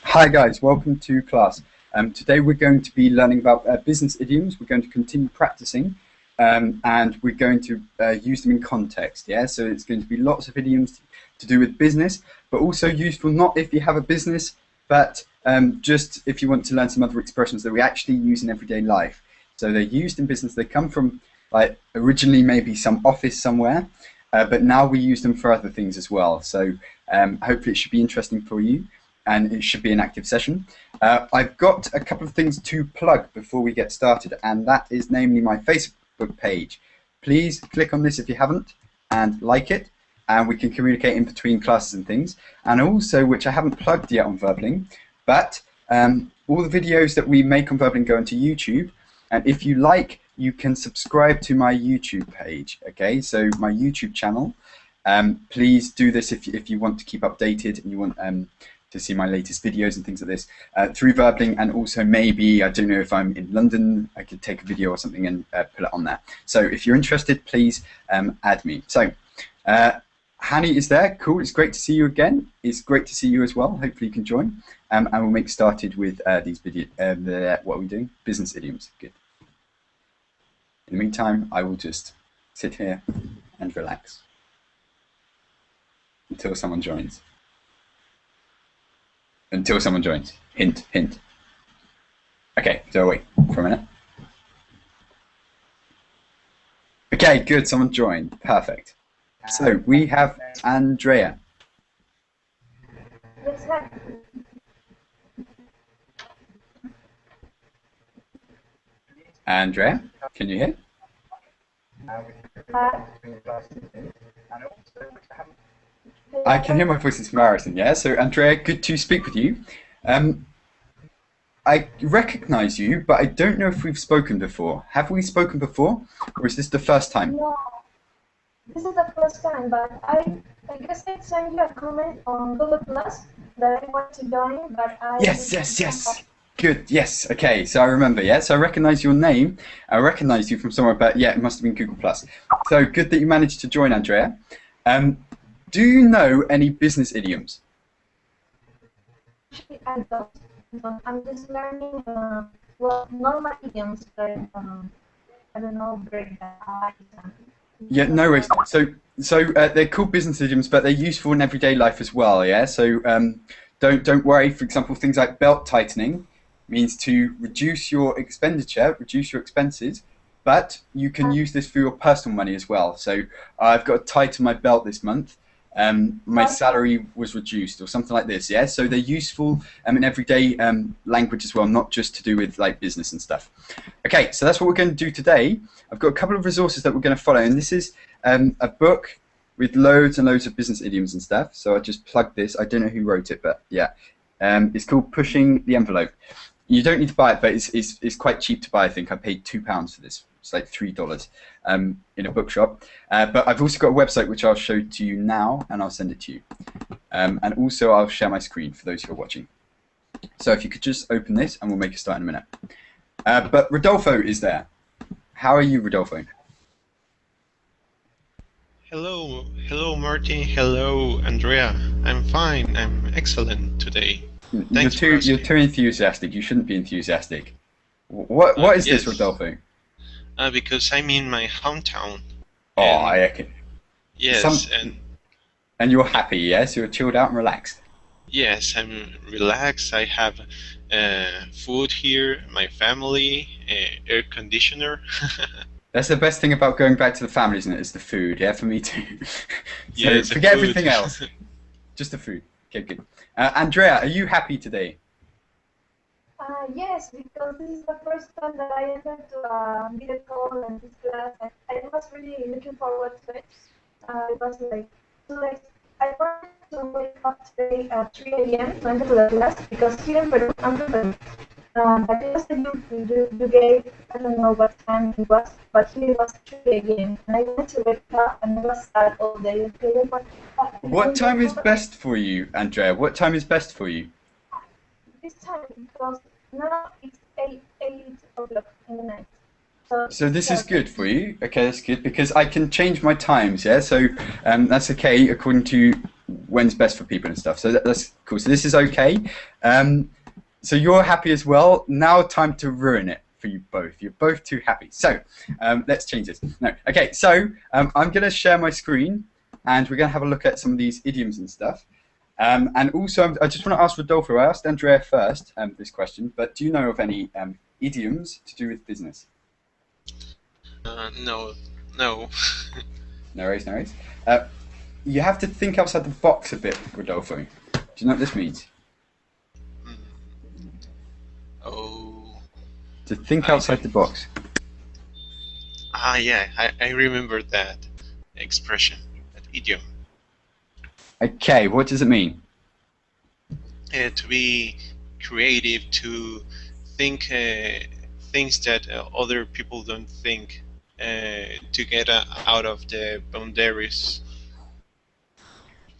Hi guys, welcome to class. Today we're going to be learning about business idioms. We're going to continue practicing and we're going to use them in context. Yeah, so it's going to be lots of idioms to do with business, but also useful not if you have a business, but just if you want to learn some other expressions that we actually use in everyday life. So they're used in business. They come from like originally maybe some office somewhere, but now we use them for other things as well. So hopefully it should be interesting for you. And it should be an active session. I've got a couple of things to plug before we get started, and that is namely my Facebook page. Please click on this if you haven't and like it, and we can communicate in between classes and things. And also, which I haven't plugged yet on Verbling, but all the videos that we make on Verbling go into YouTube, and if you like, you can subscribe to my YouTube page. Okay, so my YouTube channel. Please do this if you want to keep updated and you want to see my latest videos and things like this through Verbling, and also maybe, I don't know, if I'm in London, I could take a video or something and put it on there. So if you're interested, please add me. So Hanny is there, cool, it's great to see you again. It's great to see you as well, hopefully you can join. And we'll make started with these video, what are we doing? Business idioms, good. In the meantime, I will just sit here and relax until someone joins. Until someone joins. Hint, hint. Okay, so wait for a minute. Okay, good, someone joined. Perfect. So we have Andrea. Andrea, can you hear? I can hear my voice, it's Marathon, yeah? So Andrea, good to speak with you. I recognize you, but I don't know if we've spoken before. Have we spoken before, or is this the first time? No, this is the first time, but I guess I sent you a comment on Google Plus that I want to join, but I... Yes. Good, yes, okay, so I remember, yeah? So I recognize your name, I recognize you from somewhere, but yeah, it must have been Google Plus. So good that you managed to join, Andrea. Do you know any business idioms? Actually, I don't. I'm just learning, well, normal idioms, but I don't know, break that. Yeah, no worries. So they're called business idioms, but they're useful in everyday life as well, yeah? So don't worry, for example, things like belt tightening means to reduce your expenditure, reduce your expenses, but you can use this for your personal money as well. So I've got to tighten my belt this month. My salary was reduced or something like this, yeah? So they're useful in everyday language as well, not just to do with like business and stuff. Okay, so that's what we're going to do today. I've got a couple of resources that we're going to follow, and this is a book with loads and loads of business idioms and stuff. So I just plugged this. I don't know who wrote it, but yeah. It's called Pushing the Envelope. You don't need to buy it, but it's quite cheap to buy, I think. I paid £2 for this. It's like $3 in a bookshop. But I've also got a website which I'll show to you now, and I'll send it to you. And also I'll share my screen for those who are watching. So if you could just open this, and we'll make a start in a minute. But Rodolfo is there. How are you, Rodolfo? Hello, Martin. Hello, Andrea. I'm fine. I'm excellent today. Thanks You're too enthusiastic. You shouldn't be enthusiastic. What is yes. this, Rodolfo? Because I'm in my hometown. Oh, I reckon. Yes, and you're happy, yes? You're chilled out and relaxed. Yes, I'm relaxed. I have food here, my family, air conditioner. That's the best thing about going back to the family, isn't it? Is the food, yeah, for me too. So yeah, forget everything else. Just the food. Okay, good. Andrea, are you happy today? Yes, because this is the first time that I entered to a video call and this class. I was really looking forward to it. It was like, I wanted to wake up today at 3 a.m. to enter to the class because here in Peru, I'm from Peru. But yesterday you gave, I don't know what time it was, but here it was 3 a.m. And I went to wake up and I was sad all day. What time is best for you, Andrea? What time is best for you? This time, because now it's 8 o'clock in the night. So this is good for you. Okay, that's good because I can change my times. Yeah, so that's okay according to when's best for people and stuff. So that's cool. So this is okay. So you're happy as well. Now time to ruin it for you both. You're both too happy. So let's change this. No. Okay. So I'm going to share my screen, and we're going to have a look at some of these idioms and stuff. And also, I just want to ask Rodolfo. I asked Andrea first this question, but do you know of any idioms to do with business? No. No worries, no worries. You have to think outside the box a bit, Rodolfo. Do you know what this means? Oh. To think outside the box. Yeah, I remember that expression, that idiom. Okay, what does it mean? To be creative, to think things that other people don't think, to get out of the boundaries.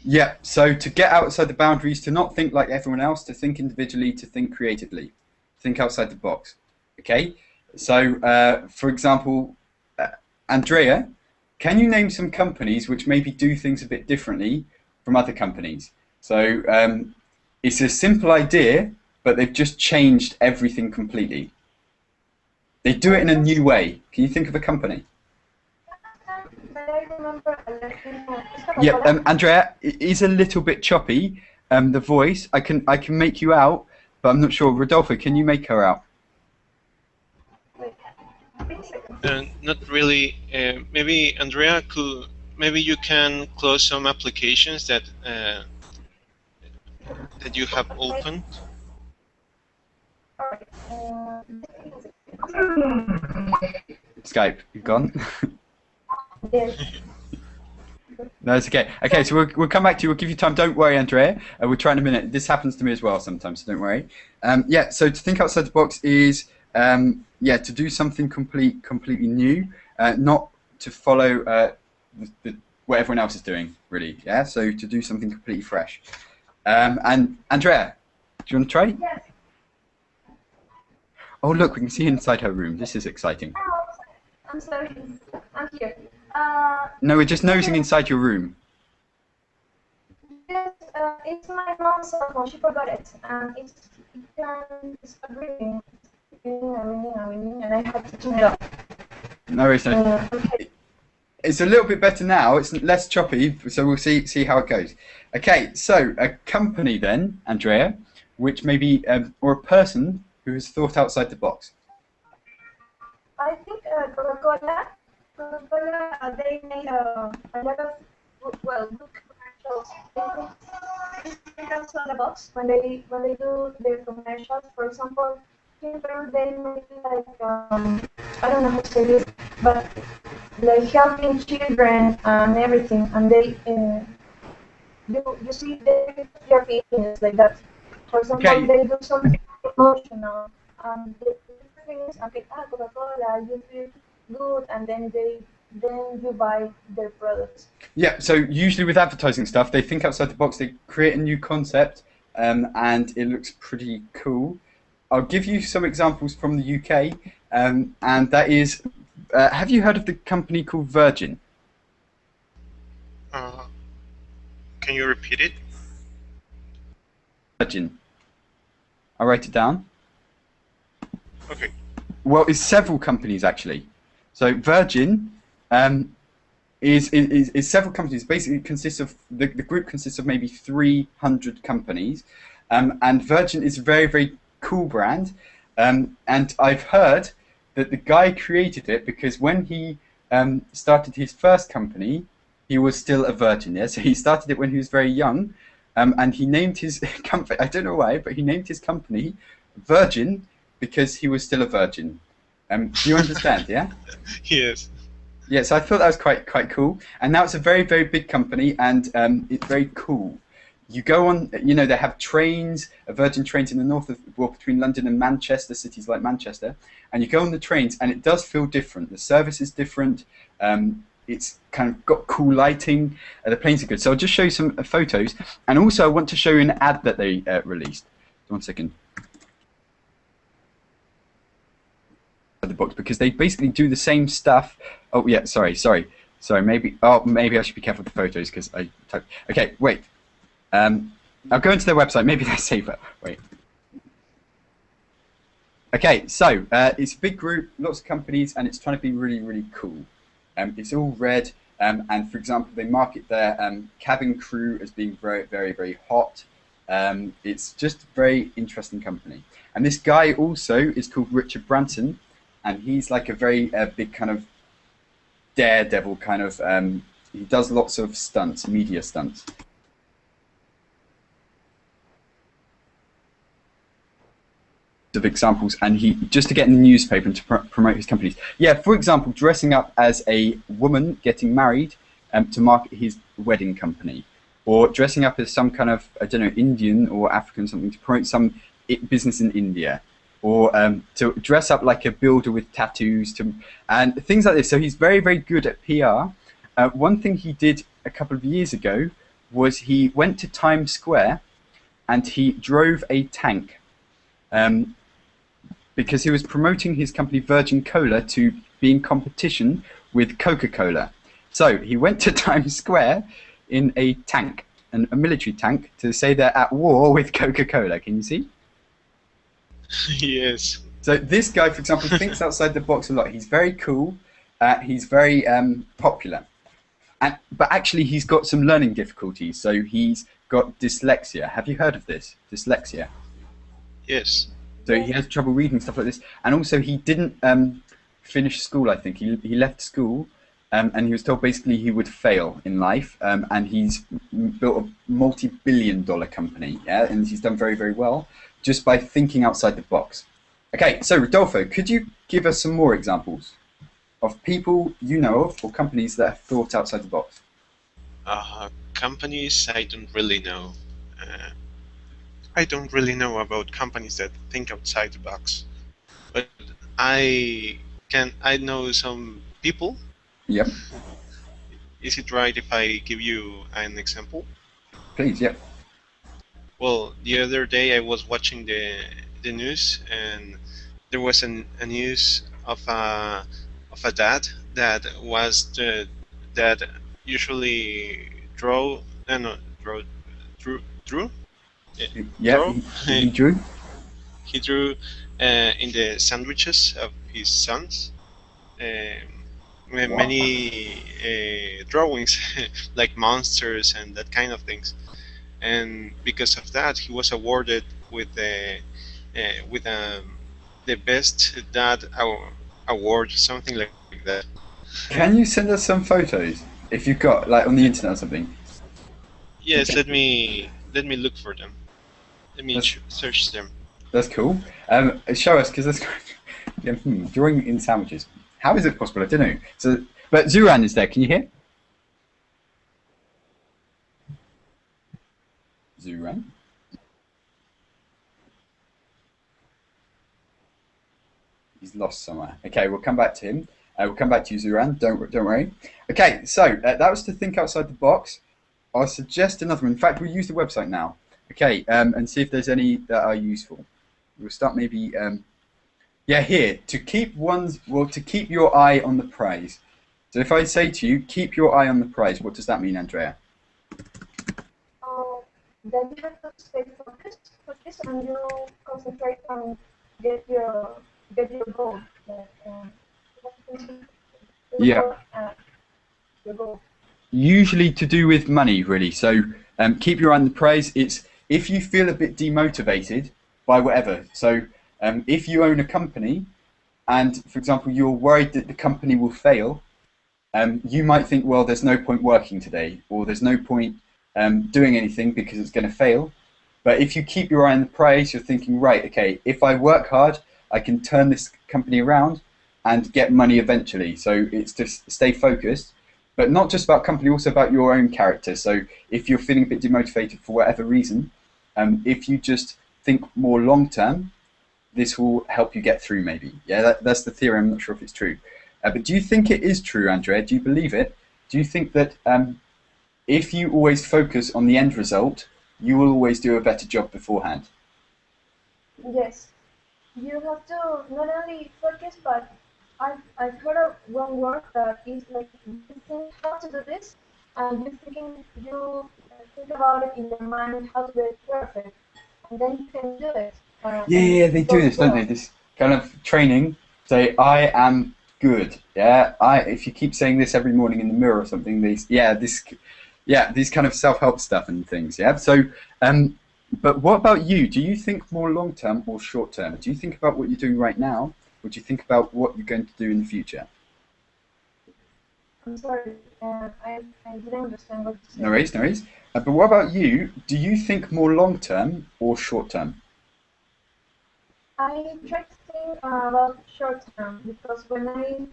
Yeah, so to get outside the boundaries, to not think like everyone else, to think individually, to think creatively, think outside the box. Okay, so for example, Andrea, can you name some companies which maybe do things a bit differently from other companies? So it's a simple idea, but they've just changed everything completely. They do it in a new way. Can you think of a company? Yeah, Andrea, it is a little bit choppy. The voice, I can make you out, but I'm not sure. Rodolfo, can you make her out? Not really. Maybe Andrea could. Maybe you can close some applications that that you have opened. Skype, you've gone. Yes. No, it's okay. Okay, so we'll come back to you. We'll give you time. Don't worry, Andrea. We'll try in a minute. This happens to me as well sometimes, so don't worry. Yeah, so to think outside the box is yeah, to do something completely new, not to follow what everyone else is doing, really. Yeah, so to do something completely fresh. And Andrea, do you want to try? Yes. Oh, look, we can see inside her room. This is exciting. I'm sorry. I'm here. No, we're just nosing inside your room. Yes, it's my mom's cell phone. She forgot it. It can start ringing, and I have to turn it off. No worries, no. Okay. It's a little bit better now. It's less choppy, so we'll see how it goes. Okay, so a company then, Andrea, which maybe or a person who has thought outside the box. I think Coca-Cola, they made a lot of good commercials. They think outside the box when they do their commercials. For example, in Peru they make like I don't know how to say this, but like helping children and everything, and they you see their opinions like that. For example, Okay. they do something emotional, and the thing is, okay, Coca-Cola, you feel good, and then you buy their products. Yeah, so usually with advertising stuff, they think outside the box. They create a new concept, and it looks pretty cool. I'll give you some examples from the UK, and that is, have you heard of the company called Virgin? Can you repeat it? Virgin. I'll write it down. Okay. Well, it's several companies actually. So Virgin is several companies. Basically, consists of the group consists of maybe 300 companies, and Virgin is a very cool brand. And I've heard that the guy created it because when he started his first company, he was still a virgin. Yeah, so he started it when he was very young, and he named his company. I don't know why, but he named his company Virgin because he was still a virgin. Do you understand? Yeah. Yes. Yeah, so I thought that was quite cool, and now it's a very big company, and it's very cool. You go on, you know, they have trains, Virgin trains in the north of, well, between London and Manchester, cities like Manchester, and you go on the trains, and it does feel different. The service is different. It's kind of got cool lighting. The planes are good. So I'll just show you some photos, and also I want to show you an ad that they released. 1 second. the box because they basically do the same stuff. Oh yeah, sorry. Maybe I should be careful with the photos because I typed. Okay, wait. I'll go into their website. Maybe that's safer. Wait. Okay, so it's a big group, lots of companies, and it's trying to be really, really cool. It's all red, and for example, they market their cabin crew as being very, very, very hot. It's just a very interesting company. And this guy also is called Richard Branson, and he's like a very big kind of daredevil kind of. He does lots of stunts, media stunts. Of examples, and he just to get in the newspaper and to promote his companies. Yeah, for example, dressing up as a woman getting married to market his wedding company, or dressing up as some kind of, I don't know, Indian or African something to promote some business in India, or to dress up like a builder with tattoos, and things like this. So he's very, very good at PR. One thing he did a couple of years ago was he went to Times Square and he drove a tank. Because he was promoting his company Virgin Cola to be in competition with Coca-Cola. So he went to Times Square in a tank, a military tank, to say they're at war with Coca-Cola. Can you see? Yes. So this guy, for example, thinks outside the box a lot. He's very cool. He's very popular. But actually, he's got some learning difficulties. So he's got dyslexia. Have you heard of this? Dyslexia. Yes. So he has trouble reading, stuff like this, and also he didn't finish school. I think he left school, and he was told basically he would fail in life. And he's built a multi-billion-dollar company, yeah, and he's done very, very well just by thinking outside the box. Okay, so Rodolfo, could you give us some more examples of people you know of or companies that have thought outside the box? Companies, I don't really know. I don't really know about companies that think outside the box, but I know some people. Yep. Is it right if I give you an example? Please, yep. Well, the other day I was watching the news, and there was a news of a dad that was that usually drew. Yeah, he drew. He drew in the sandwiches of his sons many drawings like monsters and that kind of things. And because of that, he was awarded with the best dad award, something like that. Can you send us some photos if you've got like on the internet or something? Yes, let me look for them. Let me search them. That's cool. Show us, because that's drawing in sandwiches. How is it possible? I don't know. So, but Zuran is there. Can you hear? Zuran. He's lost somewhere. Okay, we'll come back to him. We'll come back to you, Zuran. Don't worry. Okay, so that was to think outside the box. I'll suggest another one. In fact, we'll use the website now. Okay, and see if there's any that are useful. We'll start maybe. Yeah, here to keep your eye on the prize. So if I say to you, keep your eye on the prize, what does that mean, Andrea? Then you have to stay focused, and you concentrate on get your goal. Yeah. Your goal. Usually to do with money, really. So keep your eye on the prize. It's if you feel a bit demotivated by whatever. So if you own a company, and for example you're worried that the company will fail, you might think, well, there's no point working today, or there's no point doing anything because it's going to fail. But if you keep your eye on the prize, you're thinking, right, okay, if I work hard, I can turn this company around and get money eventually. So it's just stay focused, but not just about company, also about your own character. So if you're feeling a bit demotivated for whatever reason, if you just think more long term, this will help you get through maybe. Yeah, that's the theory. I'm not sure if it's true. But do you think it is true, Andrea? Do you believe it? Do you think that if you always focus on the end result, you will always do a better job beforehand? Yes. You have to not only focus, but I've heard of one word that is like you think how to do this, and you think about it in your mind how to do it perfect, and then you can do it, and Yeah, they it do goes this, don't they? well. This kind of training. Say, I am good. Yeah, If you keep saying this every morning in the mirror or something, these kind of self-help stuff and things. Yeah. So, but what about you? Do you think more long-term or short-term? Do you think about what you're doing right now, or do you think about what you're going to do in the future? I'm sorry, I didn't understand what you No said. worries, no worries. But what about you? Do you think more long-term or short-term? I try to think about short term because when I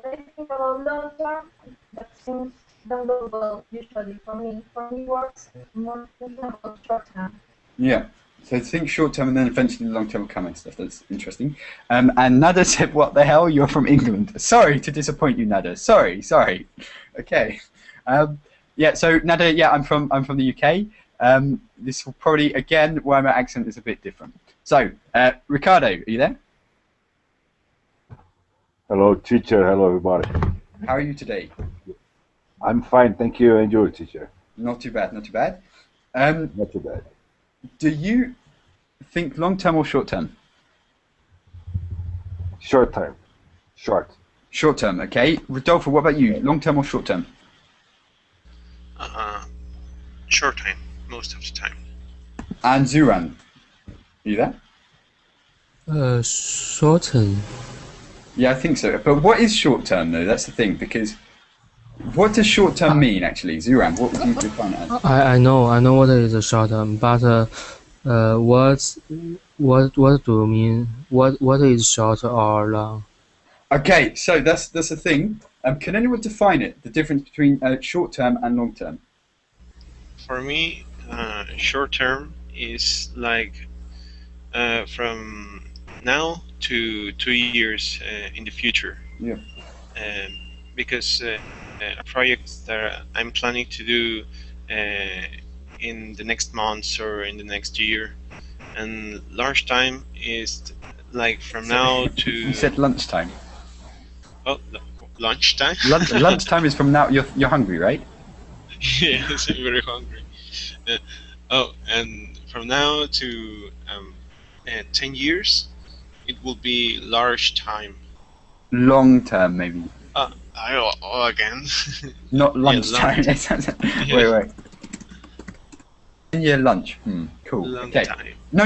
think about long term, that things don't go well usually for me. For me, works more thinking about short term. Yeah. So think short term and then eventually the long term will come and stuff. That's interesting. And Nada said, "What the hell? You're from England." Sorry to disappoint you, Nada. Sorry. Okay. Um, yeah. So Nada, yeah, I'm from the UK. This will probably again why my accent is a bit different. So Ricardo, are you there? Hello, teacher. Hello, everybody. How are you today? I'm fine, thank you. And you, teacher? Not too bad. Not too bad. Um, Not too bad. do you think long term or short term? Short time. Short. Short term. Okay. Rodolfo, what about you? Long term or short term? Uh, Short time, most of the time. And Zuran, are you there? Shorten. Yeah, I think so. But what is short term though? That's the thing, because what does short term mean actually? Zuran, what would you define it as? I know what is a short term, but what do you mean? What is short or long? Okay, so that's the thing. Can anyone define it? The difference between short term and long term? For me, short term is like from now to 2 years in the future. Yeah. Um, because a project that I'm planning to do in the next months or in the next year, and large time is like from now to You said lunchtime. oh, lunchtime. Lunchtime is from now. You're hungry, right? Yes, I'm very hungry. Uh, and from now to 10 years, it will be large time. Long term, maybe. Again. Not Yeah, lunchtime. long, Wait. Yeah, lunch. Cool. long Okay. time. No,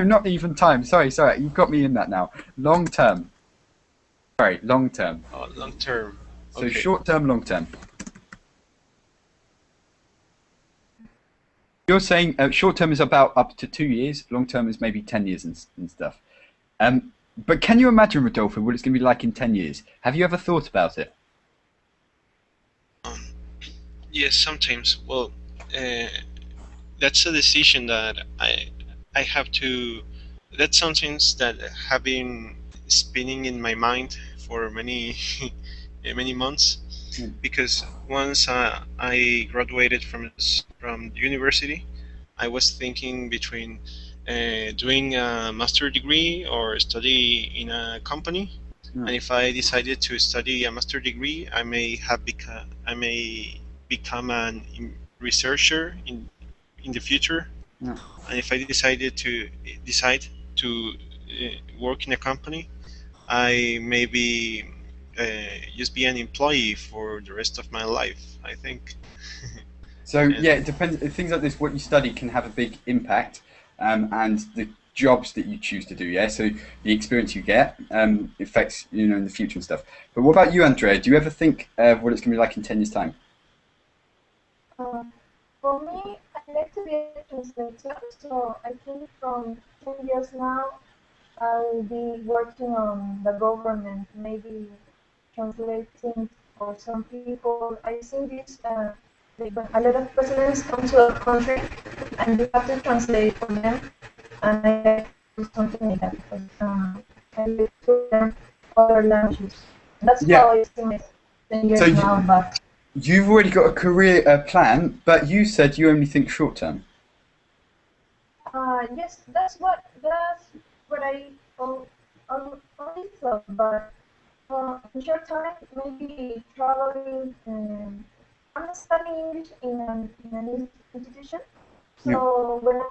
not even time. Sorry. You've got me in that now. Long term. Sorry, long term. Long term. So Okay. short term, long term. You're saying short term is about up to 2 years. Long term is maybe 10 years and stuff. But can you imagine, Rodolfo, what it's going to be like in 10 years? Have you ever thought about it? Yes, sometimes. Well, uh, that's a decision that I have to. That's something that have been spinning in my mind for many many months. Because once I graduated from university, I was thinking between doing a master degree or study in a company. Yeah. And if I decided to study a master degree, I may become an researcher in the future. Yeah. And if I decide to work in a company, I maybe just be an employee for the rest of my life, I think. So yeah, it depends. Things like this, what you study can have a big impact, and the jobs that you choose to do. Yeah, so the experience you get affects in the future and stuff. But what about you, Andrea? Do you ever think of what it's going to be like in 10 years' time? For me, I like to be a translator, so I think from 10 years now, I'll be working on the government, maybe translating for some people. I think this, like when a lot of presidents come to a country and you have to translate for them, and I like to do something like that because I like to learn other languages. That's Yeah. how I see my 10 years So now, but you've already got a career plan, but you said you only think short term. yes, that's what I always thought, but in short time, maybe traveling. I'm studying English in an institution. Yeah. So when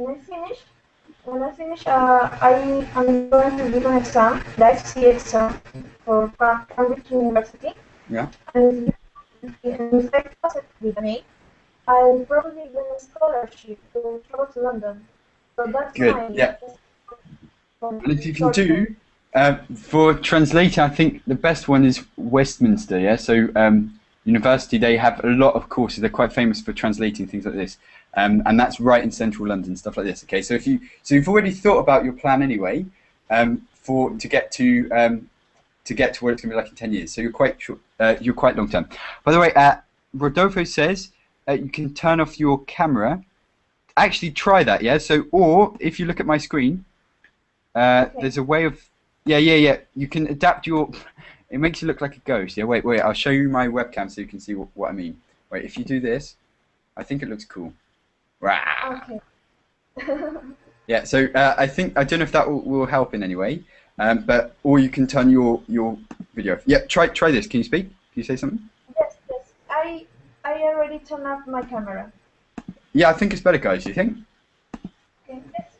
I finish, I am going to give an exam, the IC exam for Cambridge University. Yeah. And if I pass it with an A, I'll probably win a scholarship to travel to London. So that's Good. my Yeah. for And if you can short term. do, for translating, I think the best one is Westminster, yeah? So university, they have a lot of courses. They're quite famous for translating things like this. And that's right in central London, stuff like this, okay? So you've already thought about your plan anyway, to get to where it's going to be like in 10 years. So you're quite short, you're quite long term. By the way, Rodolfo says you can turn off your camera. Actually, try that, yeah? So, or if you look at my screen, there's a way of, yeah. You can adapt your, it makes you look like a ghost. Yeah, wait, I'll show you my webcam so you can see what I mean. Wait, if you do this, I think it looks cool. Rah. Okay. Yeah, so I don't know if that will help in any way, or you can turn your video off. Yeah, try this. Can you speak? Can you say something? Yes. I already turned off my camera. Yeah, I think it's better, guys. Do you think? Okay. Yes.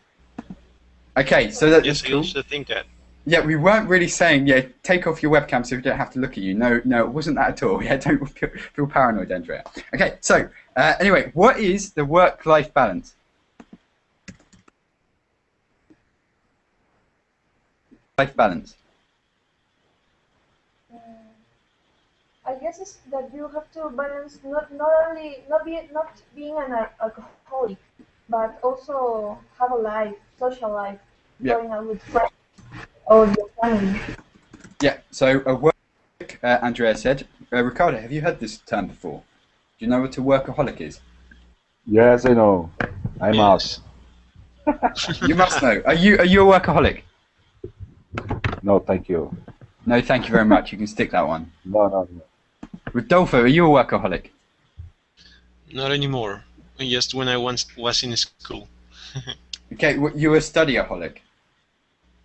Okay, so that's Yes, I cool. also think that. Yeah, we weren't really saying, yeah, take off your webcam so we don't have to look at you. No, it wasn't that at all. Yeah, don't feel paranoid, Andrea. Okay, so anyway, what is the work-life balance? Life balance. I guess it's that you have to balance not being an alcoholic, but also have a life, social life, Yeah. going out with friends or your family. Yeah, so a work, Andrea said. Ricardo, have you heard this term before? Do you know what a workaholic is? Yes, I know. I'm Yes. You must know. Are you a workaholic? out. No, thank you. No, thank you very much. You can stick that one. No. Rodolfo, are you a workaholic? Not anymore. Just when I once was in school. Okay, you're a studyaholic.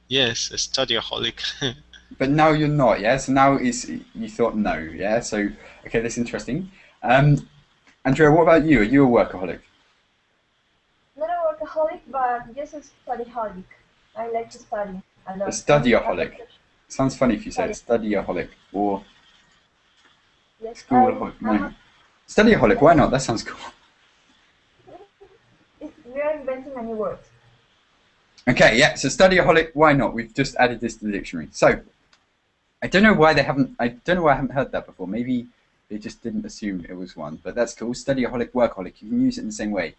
Yes, a studyholic. But now you're not, yeah? So now you thought no, yeah? So, okay, that's interesting. Andrea, what about you? Are you a workaholic? Not a workaholic, but just a studyholic. I like to study a lot. A studyaholic. Sounds funny if you say it, studyaholic. Or Yes, schoolaholic. No. Studyaholic, why not? That sounds cool. We are inventing a new word. Okay, yeah, so studyaholic, why not? We've just added this to the dictionary. So, I don't know why I haven't heard that before. Maybe they just didn't assume it was one, but that's cool. Studyaholic, workaholic, you can use it in the same way.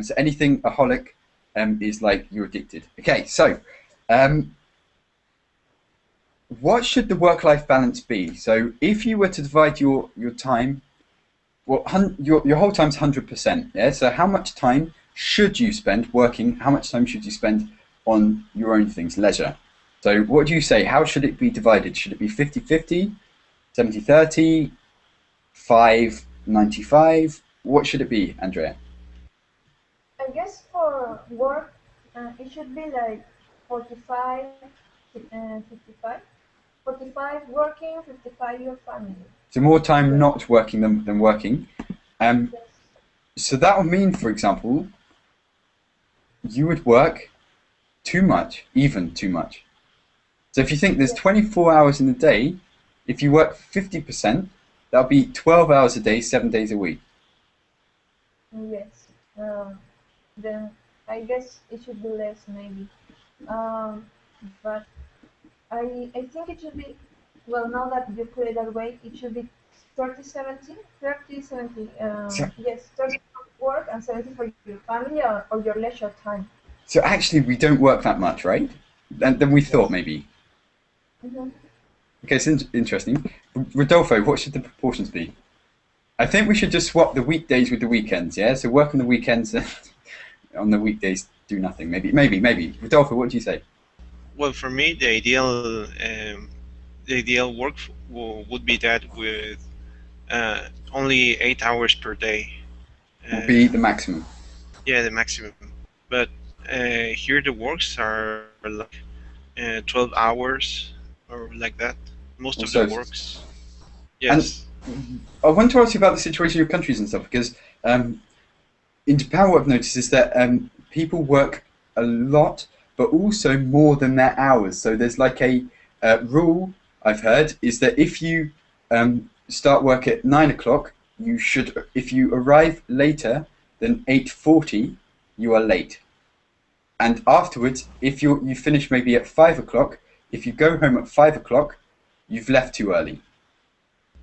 So anything aholic is like you're addicted. Okay, so what should the work-life balance be? So if you were to divide your time, well, your whole time's 100%, yeah? So how much time should you spend working? How much time should you spend on your own things, leisure? So what do you say? How should it be divided? Should it be 50-50, 70-30, 5-95? What should it be, Andrea? I guess for work, it should be like 45, 55. 45 working, 55 your family. So more time not working than working. Yes. So that would mean, for example, you would work too much, even too much. So if you think there's 24 hours in the day, if you work 50%, that'll be 12 hours a day, 7 days a week. Yes. Then I guess it should be less maybe. But I think it should be, well, now that you put it that way, it should be 30-70, 30-70. Yes, 30 for work and 70 for your family or your leisure time. So actually, we don't work that much, right? Than we thought, maybe. Mm-hmm. Okay, it's interesting. Rodolfo, what should the proportions be? I think we should just swap the weekdays with the weekends, yeah? So work on the weekends and on the weekdays do nothing. Maybe. Rodolfo, what do you say? Well, for me, the ideal work would be that with only 8 hours per day. Would be the maximum. Yeah, the maximum. But here the works are like 12 hours or like that. Most of Also, the works. Yes. I want to ask you about the situation of your countries and stuff, because in Japan, what I've noticed is that people work a lot, but also more than their hours. So there's like a rule I've heard is that if you start work at 9 o'clock, you should, if you arrive later than 8:40, you are late. And afterwards, if you finish maybe at 5 o'clock, if you go home at 5 o'clock, you've left too early.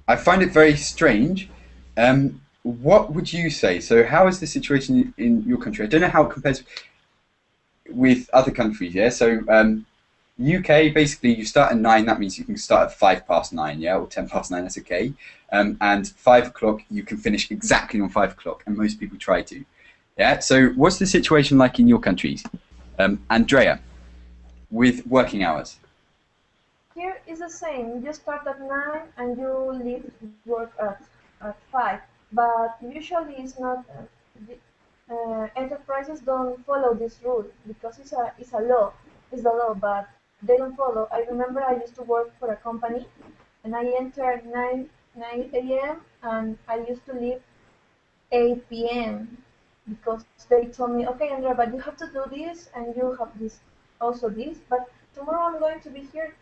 I find it very strange. What would you say? So how is the situation in your country? I don't know how it compares with other countries, yeah? So UK, basically you start at 9, that means you can start at 9:05, yeah? Or 9:10, that's okay. And 5 o'clock, you can finish exactly on 5 o'clock, and most people try to. Yeah, so what's the situation like in your countries? Andrea, with working hours? Here is the same. You start at 9 and you leave work at 5. But usually it's not. Enterprises don't follow this rule because it's a law. It's the law, but they don't follow. I remember I used to work for a company, and I entered 9 a.m. and I used to leave 8 p.m. because they told me, okay, Andrea, but you have to do this and you have this also this, but tomorrow I'm going to be here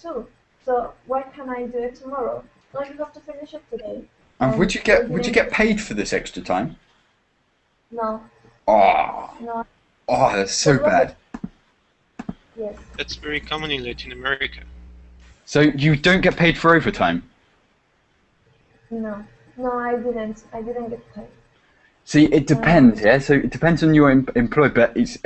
too. So why can I do it tomorrow? No, you have to finish it today. And And would you get paid for this extra time? no, Oh, no, oh, that's so that was bad. yes, That's very common in Latin America. So you don't get paid for overtime? no, no, I didn't get paid. See, it depends, yeah? So it depends on your employer, but it's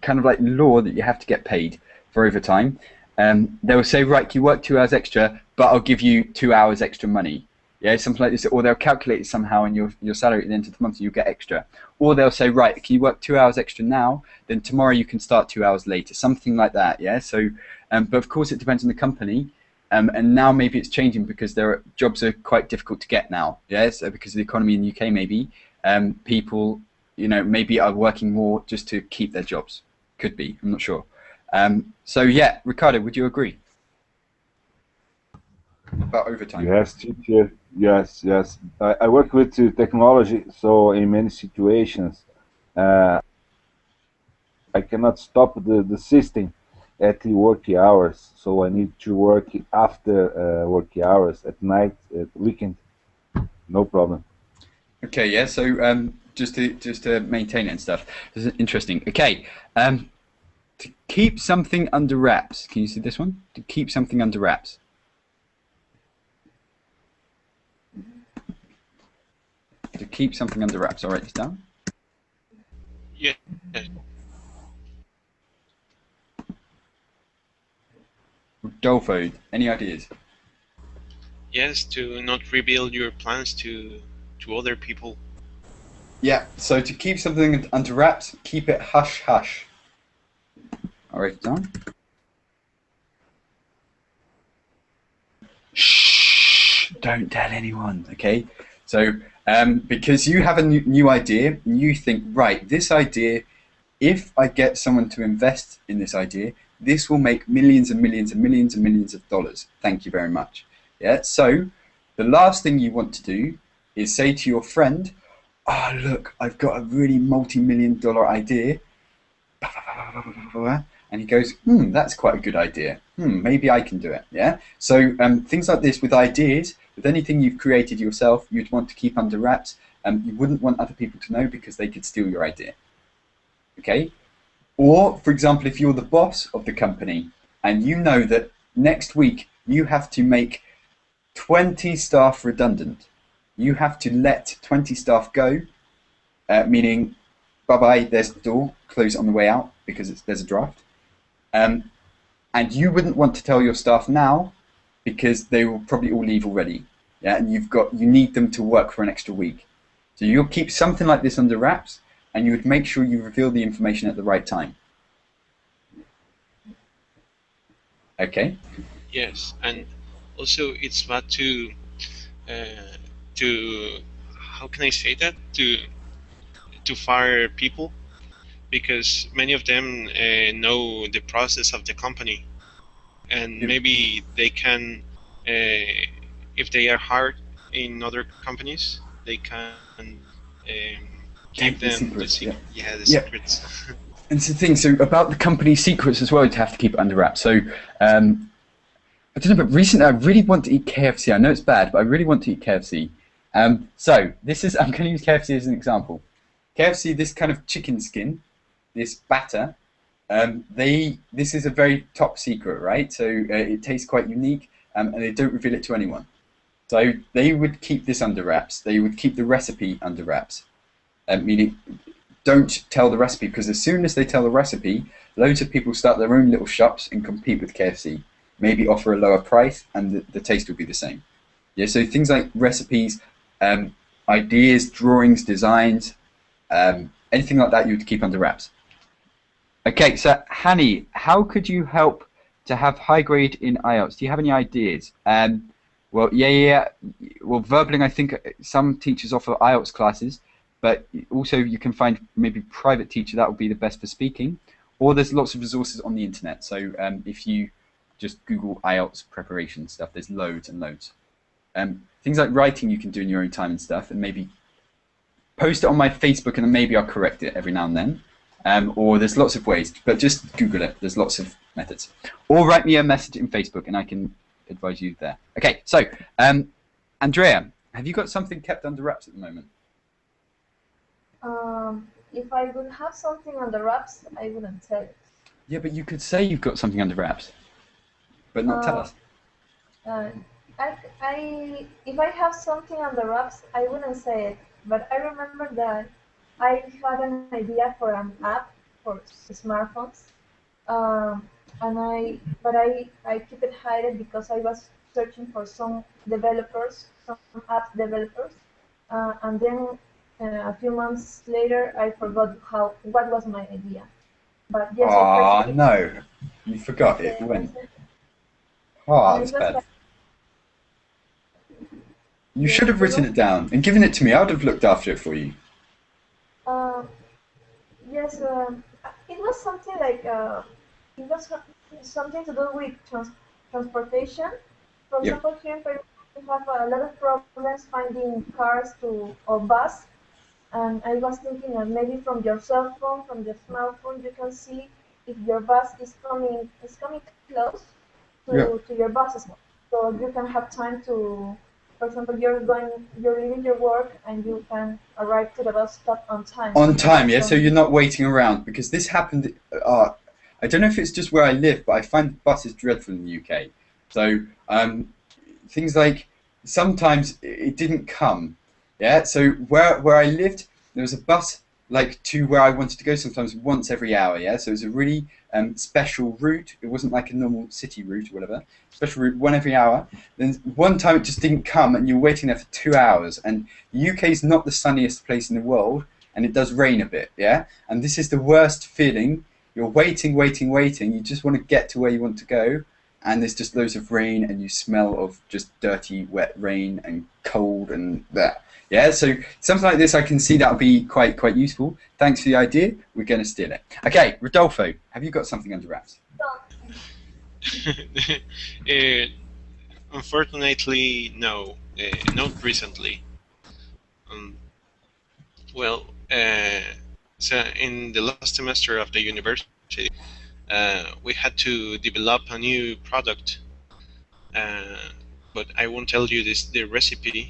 kind of like law that you have to get paid for overtime. They will say, right, you work 2 hours extra, but I'll give you 2 hours extra money. Yeah, something like this. Or they'll calculate it somehow in your salary at the end of the month, you'll get extra. Or they'll say, right, can you work 2 hours extra now, then tomorrow you can start 2 hours later. Something like that, yeah? So, but of course it depends on the company. And now maybe it's changing because jobs are quite difficult to get now, yeah? So because of the economy in the UK maybe. People, maybe are working more just to keep their jobs. Could be, I'm not sure. So yeah, Ricardo, would you agree about overtime? Yes, teacher. Yes, yes. I work with technology, so in many situations, uh, I cannot stop the system at the working hours. So I need to work after working hours at night, at weekend. No problem. Okay, yeah. So just to maintain it and stuff. This is interesting. Okay, to keep something under wraps. Can you see this one? To keep something under wraps. To keep something under wraps. I'll write this down. Yeah. Rodolfo, any ideas? Yes, to not reveal your plans to other people. Yeah. So to keep something under wraps, keep it hush hush. I'll write it down. Shh! Don't tell anyone. Okay. So because you have a new idea, and you think, right, this idea, if I get someone to invest in this idea, this will make millions and millions and millions and millions of dollars. Thank you very much. Yeah. So the last thing you want to do is say to your friend, oh, look, I've got a really multi-million-dollar idea. And he goes, that's quite a good idea. Maybe I can do it. Yeah. So things like this with ideas, with anything you've created yourself, you'd want to keep under wraps. You wouldn't want other people to know because they could steal your idea. Okay. Or, for example, if you're the boss of the company and you know that next week you have to make 20 staff redundant, you have to let 20 staff go, meaning bye-bye, there's the door, close it on the way out because there's a draft. And you wouldn't want to tell your staff now because they will probably all leave already. Yeah, and you need them to work for an extra week. So you'll keep something like this under wraps, and you would make sure you reveal the information at the right time. Okay. Yes, and also it's bad to how can I say that, to fire people, because many of them know the process of the company, and maybe they can, if they are hard in other companies, they can give Take the them secrets. Yeah. the Yeah. secrets. And it's the thing. So about the company secrets as well, you have to keep it under wraps. So I don't know, but recently I really want to eat KFC. I know it's bad, but I really want to eat KFC. So this is I'm going to use KFC as an example. KFC, this kind of chicken skin, this batter. This is a very top secret, right? So it tastes quite unique, and they don't reveal it to anyone. So they would keep this under wraps. They would keep the recipe under wraps, meaning don't tell the recipe, because as soon as they tell the recipe, loads of people start their own little shops and compete with KFC. Maybe offer a lower price, and the taste will be the same. Yeah. So things like recipes, ideas, drawings, designs, anything like that, you would keep under wraps. Okay, so Hani, how could you help to have high grade in IELTS? Do you have any ideas? Well, yeah. Well, Verbling, I think some teachers offer IELTS classes, but also you can find maybe private teacher, that would be the best for speaking. Or there's lots of resources on the internet. So if you just Google IELTS preparation stuff, there's loads and loads. Things like writing you can do in your own time and stuff, and maybe post it on my Facebook, and then maybe I'll correct it every now and then. Or there's lots of ways, but just Google it. There's lots of methods. Or write me a message in Facebook, and I can advise you there. Okay, so Andrea, have you got something kept under wraps at the moment? If I would have something on the wraps, I wouldn't tell it. Yeah, but you could say you've got something under wraps, but not tell us. If I have something on the wraps, I wouldn't say it. But I remember that I had an idea for an app for smartphones, but I keep it hidden because I was searching for some developers, some app developers, and then a few months later I forgot what was my idea. But yes, oh no, you forgot it. When? Oh, that's bad. You should have written it down and given it to me. I would have looked after it for you. Yes, it was something like it was something to do with transportation. For example, here in Peru, we have a lot of problems finding cars or bus, and I was thinking that maybe from your cell phone, from your smartphone, you can see if your bus is coming close to your bus stop, so you can have time to. For example, you're leaving your work and you can arrive to the bus stop on time. On time, yeah. So you're not waiting around, because this happened. I don't know if it's just where I live, but I find buses dreadful in the UK. So things like sometimes it didn't come. Yeah. So where I lived, there was a bus like to where I wanted to go sometimes once every hour. Yeah. So it was a really special route. It wasn't like a normal city route or whatever. Special route, one every hour. Then one time it just didn't come, and you're waiting there for 2 hours. And the UK is not the sunniest place in the world, and it does rain a bit, yeah. And this is the worst feeling. You're waiting. You just want to get to where you want to go, and there's just loads of rain, and you smell of just dirty, wet rain and cold and that. Yeah, so something like this, I can see that would be quite useful. Thanks for the idea. We're going to steal it. Okay, Rodolfo, have you got something under wraps? Unfortunately, no. Not recently. So in the last semester of the university, we had to develop a new product. But I won't tell you the recipe.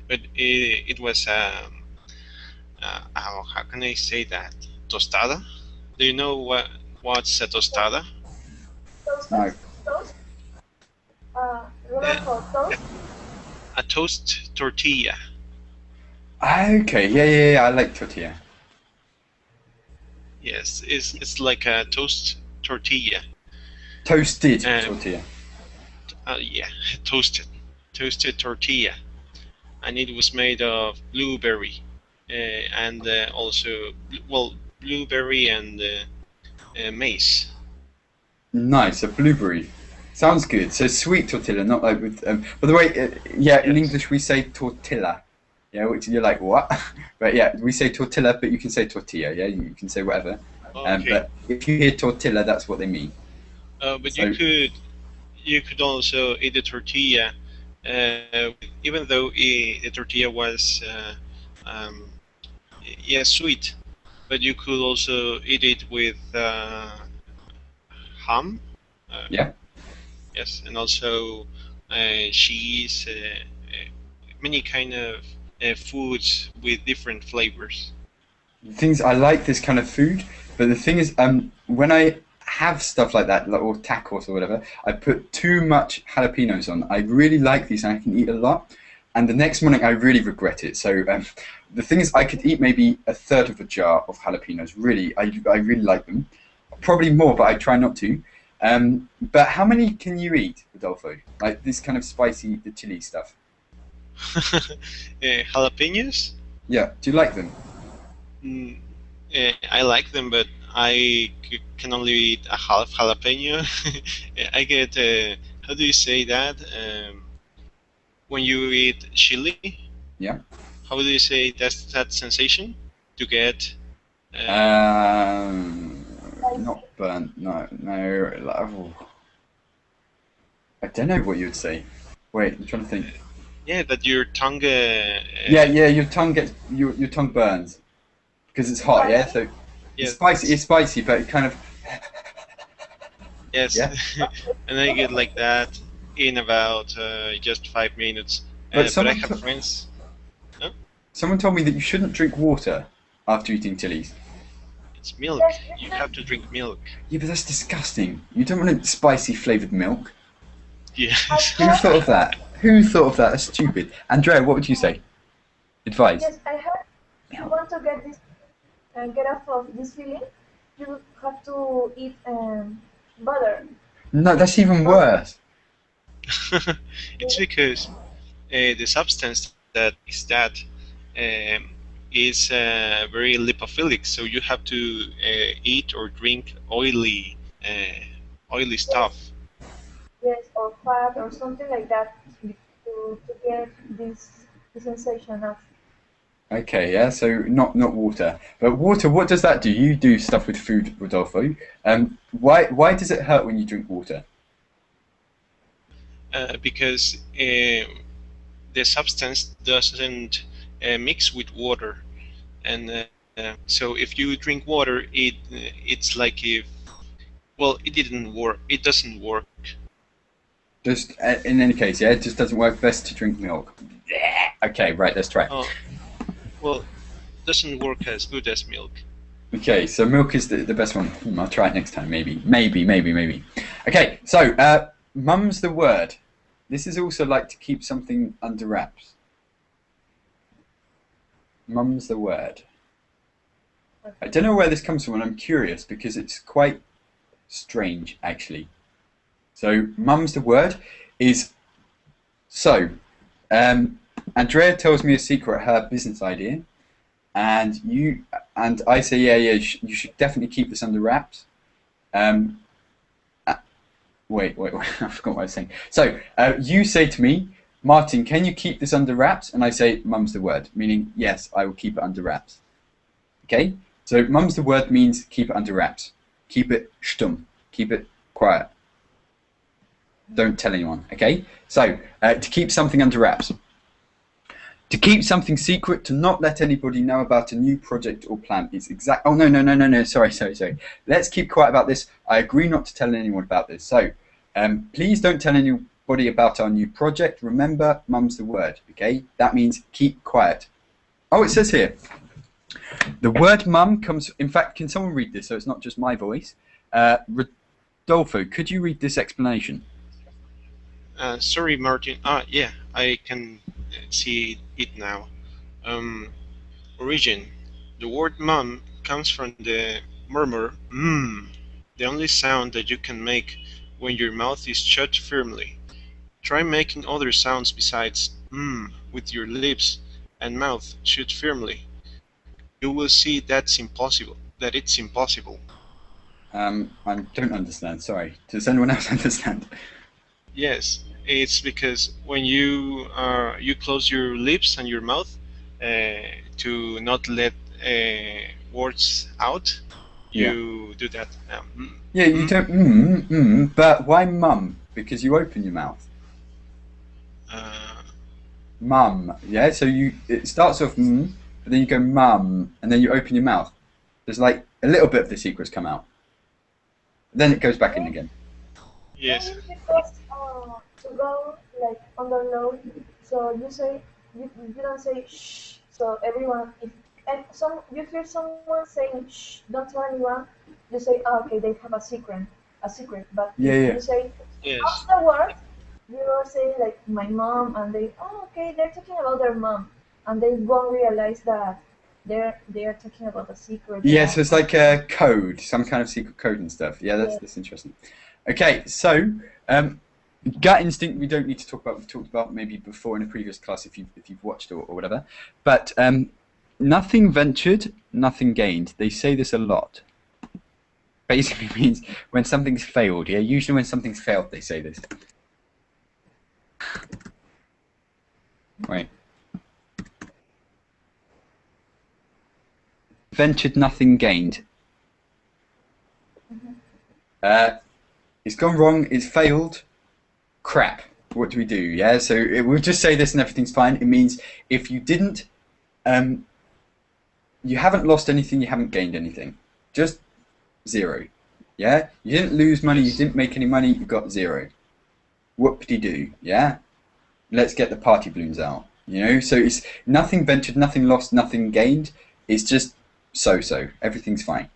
But it was how can I say that? Tostada. Do you know what's a tostada? No. Toast? Toast? A toast tortilla. Okay, yeah, I like tortilla. Yes, it's like a toast tortilla. Toasted tortilla. Yeah, toasted tortilla, and it was made of blueberry, and also blueberry and maize. Nice, a blueberry. Sounds good. So sweet tortilla, not like with. By the way, yeah, in English we say tortilla. Yeah, which you're like what? But yeah, we say tortilla, but you can say tortilla. Yeah, you can say whatever. Okay. But if you hear tortilla, that's what they mean. But So you could also eat the tortilla, even though the tortilla was um, yeah, sweet. But you could also eat it with ham, uh, yeah. yes, and also cheese, many kind of foods with different flavors. The things I like this kind of food, but the thing is, when I have stuff like that, or tacos or whatever, I put too much jalapenos on. I really like these, and I can eat a lot. And the next morning, I really regret it. So the thing is, I could eat maybe a third of a jar of jalapenos. Really, I really like them. Probably more, but I try not to. But how many can you eat, Rodolfo? Like this kind of spicy, the chili stuff. Jalapenos? Yeah. Do you like them? Mm, I like them, but can only eat a half jalapeno. I get, how do you say that? When you eat chili, Yeah. how do you say that sensation? To get, Not burnt. No, no. I don't know what you would say. Wait, I'm trying to think. yeah, that your tongue, Yeah, yeah. Your tongue gets your tongue burns because it's hot. Yeah, so it's yes, spicy. It's spicy, but it kind of yes, yeah. and I get like that in about just 5 minutes. But But I have friends. No, someone told me that you shouldn't drink water after eating chilies. it's milk. You have to drink milk. Yeah, but that's disgusting. You don't want spicy flavored milk. Yes. Who thought of that? Who thought of that? That's stupid. Andrea, what would you say? Advice? Yes, I heard if you want to get this, get off of this feeling, you have to eat butter. No, that's even worse. It's because the substance that is that um, is very lipophilic, so you have to eat or drink oily stuff. Yes, or fat or something like that to get this sensation of. Okay, yeah. So not water, but water. What does that do? You do stuff with food, Rodolfo. Why does it hurt when you drink water? Because the substance doesn't mix with water, and so if you drink water, it's like if well, it didn't work. It doesn't work. Just in any case, yeah, it just doesn't work best to drink milk. Yeah. Okay, right. Let's try. Oh, well, doesn't work as good as milk. Okay, so milk is the best one. I'll try it next time, maybe. Maybe. Okay, so mum's the word. This is also like to keep something under wraps. Mum's the word. I don't know where this comes from, and I'm curious because it's quite strange, actually. So, mum's the word is so. Andrea tells me a secret, her business idea, and I say, yeah, you should definitely keep this under wraps. Wait, I forgot what I was saying. So you say to me, Martin, can you keep this under wraps? And I say, mum's the word, meaning yes, I will keep it under wraps. Okay? So mum's the word means keep it under wraps. Keep it stumm. Keep it quiet. Don't tell anyone. Okay? So to keep something under wraps. To keep something secret, to not let anybody know about a new project or plan. It's exact. Oh, no. Sorry. Let's keep quiet about this. I agree not to tell anyone about this. So, please don't tell anybody about our new project. Remember, mum's the word, okay? That means keep quiet. Oh, it says here. The word mum comes, in fact, can someone read this so it's not just my voice? Rodolfo, could you read this explanation? Sorry, Martin. Yeah, I can see it now. Origin. The word mum comes from the murmur the only sound that you can make when your mouth is shut firmly. Try making other sounds besides with your lips and mouth shut firmly. You will see that it's impossible. I don't understand, sorry. Does anyone else understand? Yes, it's because when you close your lips and your mouth to not let words out, you do that. Yeah, you don't but why mum? Because you open your mouth. Uh, Mum, yeah. So it starts off but then you go mum, and then you open your mouth. There's like a little bit of the secrets come out. Then it goes back in again. yes. Maybe because to go like on the low, so you don't say shh. So everyone, if and some you hear someone saying shh, don't tell anyone, you say okay, they have a secret. But Yeah, if yeah. you say Yes. afterwards, you are saying like my mom, and they okay, they're talking about their mom, and they won't realize that they are talking about a secret. Yeah, so it's like a code, some kind of secret code and stuff. Yeah, Yeah. that's interesting. Okay, so gut instinct we don't need to talk about. We've talked about maybe before in a previous class if you've watched or whatever. But nothing ventured, nothing gained. They say this a lot. Basically means when something's failed. Yeah, usually when something's failed, they say this. Right. Ventured, nothing gained. It's gone wrong. It's failed. Crap. What do we do? Yeah. So we'll just say this and everything's fine. It means if you didn't, you haven't lost anything. You haven't gained anything. Just zero. Yeah. You didn't lose money. You didn't make any money. You got zero. Whoop-de-doo. Yeah. Let's get the party balloons out. You know. So it's nothing ventured, nothing lost, nothing gained. It's just so-so. Everything's fine.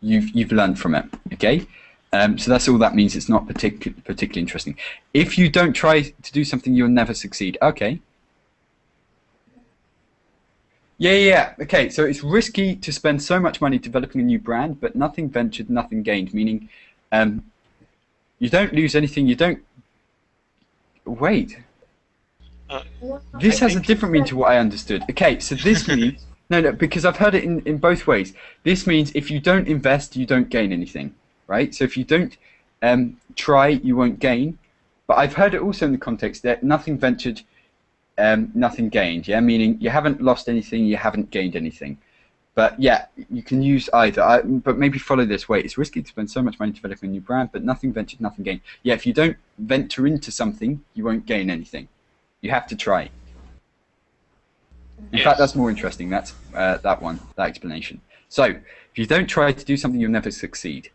You've learned from it. Okay. So that's all that means. It's not particularly interesting. If you don't try to do something, you'll never succeed. Okay. Yeah. Okay, so it's risky to spend so much money developing a new brand, but nothing ventured, nothing gained, meaning you don't lose anything, you don't... Wait. This has a different meaning to what I understood. Okay, so this means... No, because I've heard it in both ways. This means if you don't invest, you don't gain anything. Right? So if you don't try, you won't gain. But I've heard it also in the context that nothing ventured, nothing gained. Yeah, meaning you haven't lost anything, you haven't gained anything. But yeah, you can use either. But maybe follow this way. It's risky to spend so much money developing a new brand, but nothing ventured, nothing gained. Yeah, if you don't venture into something, you won't gain anything. You have to try. In fact, that's more interesting. That's that explanation. So if you don't try to do something, you'll never succeed.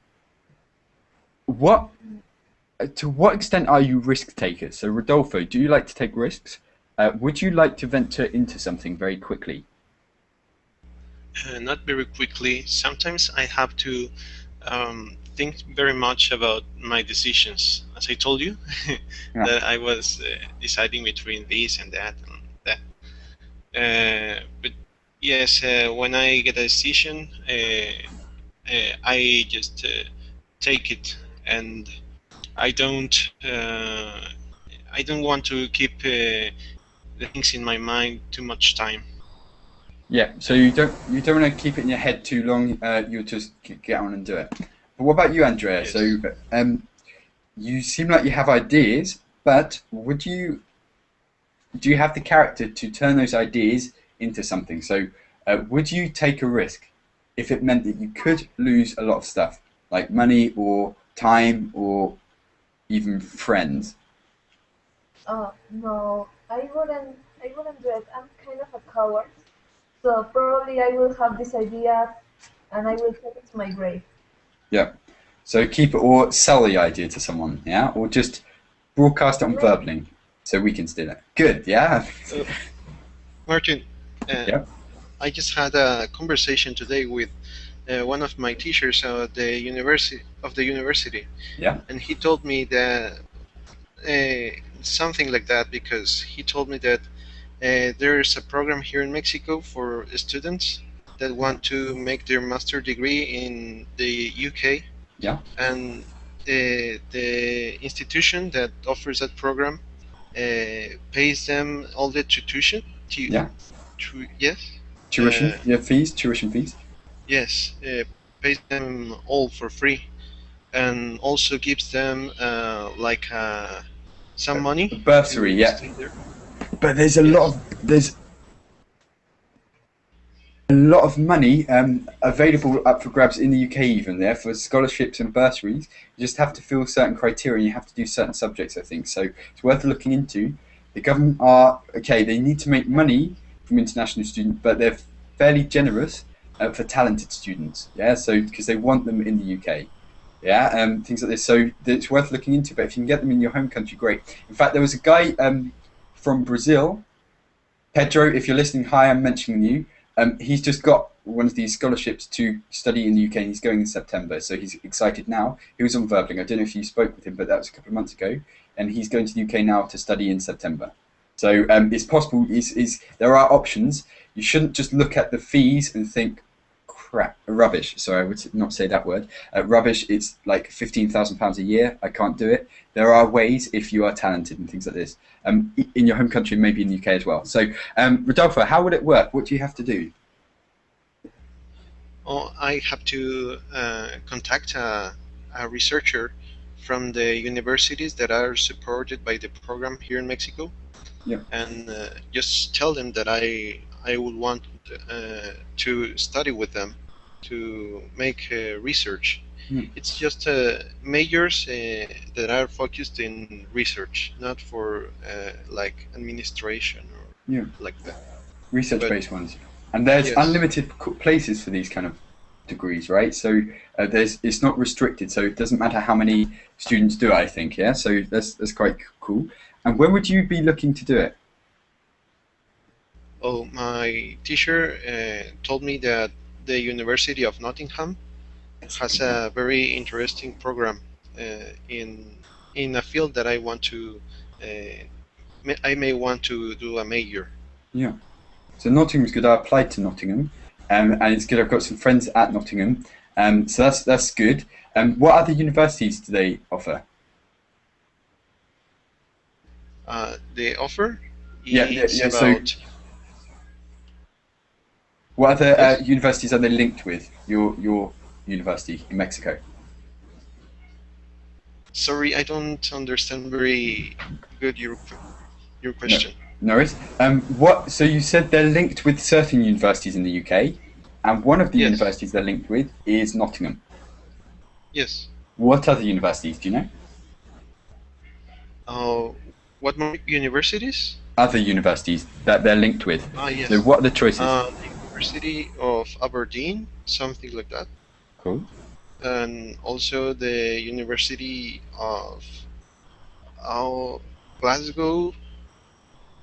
To what extent are you risk takers? So Rodolfo, do you like to take risks? Would you like to venture into something very quickly? Not very quickly. Sometimes I have to think very much about my decisions. As I told you, that I was deciding between this and that and that. But yes, when I get a decision, I just take it, and I don't want to keep the things in my mind too much time. Yeah, so you don't want to keep it in your head too long. You'll just get on and do it. But what about you, Andrea? Yes. So you seem like you have ideas, but do you have the character to turn those ideas into something? So would you take a risk if it meant that you could lose a lot of stuff, like money or time or even friends? No, I wouldn't do it. I'm kind of a coward. So probably I will have this idea and I will take it to my grave. Yeah. So keep it or sell the idea to someone, yeah? Or just broadcast it on Verblink so we can steal it. Good, yeah? Martin, Yeah. I just had a conversation today with one of my teachers at the university. Yeah. And he told me that something like that, because he told me that there's a program here in Mexico for students that want to make their master degree in the UK. Yeah. And the institution that offers that program pays them all the tuition. Yeah. Yes. Tuition, tuition fees. Yes, pays them all for free, and also gives them like some money. A bursary, to yeah. stay there. But there's a lot of a lot of money available up for grabs in the UK even there for scholarships and bursaries. You just have to fill certain criteria and you have to do certain subjects, I think. So it's worth looking into. The government are, okay, they need to make money from international students, but they're fairly generous for talented students, yeah, so because they want them in the UK. Yeah, things like this. So it's worth looking into. But if you can get them in your home country, great. In fact, there was a guy from Brazil, Pedro. If you're listening, hi, I'm mentioning you. He's just got one of these scholarships to study in the UK, and he's going in September. So he's excited now. He was on Verbling. I don't know if you spoke with him, but that was a couple of months ago. And he's going to the UK now to study in September. So it's possible. There are options. You shouldn't just look at the fees and think, crap, rubbish. Sorry, I would not say that word. Rubbish. It's like £15,000 a year. I can't do it. There are ways if you are talented and things like this. In your home country, maybe in the UK as well. So, Rodolfo, how would it work? What do you have to do? Oh, I have to contact a researcher from the universities that are supported by the program here in Mexico, Yeah. and just tell them that I would want to study with them to make research. It's just majors that are focused in research, not for like administration or like that. Research-based ones. And there's unlimited places for these kind of degrees, right? So it's not restricted, so it doesn't matter how many students do it, I think, yeah? So that's quite cool. And when would you be looking to do it? Oh, my teacher told me that the University of Nottingham has a very interesting program in a field that I want to I may want to do a major. Yeah. So Nottingham's good. I applied to Nottingham, and it's good. I've got some friends at Nottingham, so that's good. What other universities do they offer? The offer Yeah. about So what other universities are they linked with? Your university in Mexico. Sorry, I don't understand very good your question. No worries. What? So you said they're linked with certain universities in the UK, and one of the universities they're linked with is Nottingham. Yes. What other universities do you know? What more universities? Other universities that they're linked with. Yes. So what are the choices? The University of Aberdeen, something like that. Cool. And also the University of Glasgow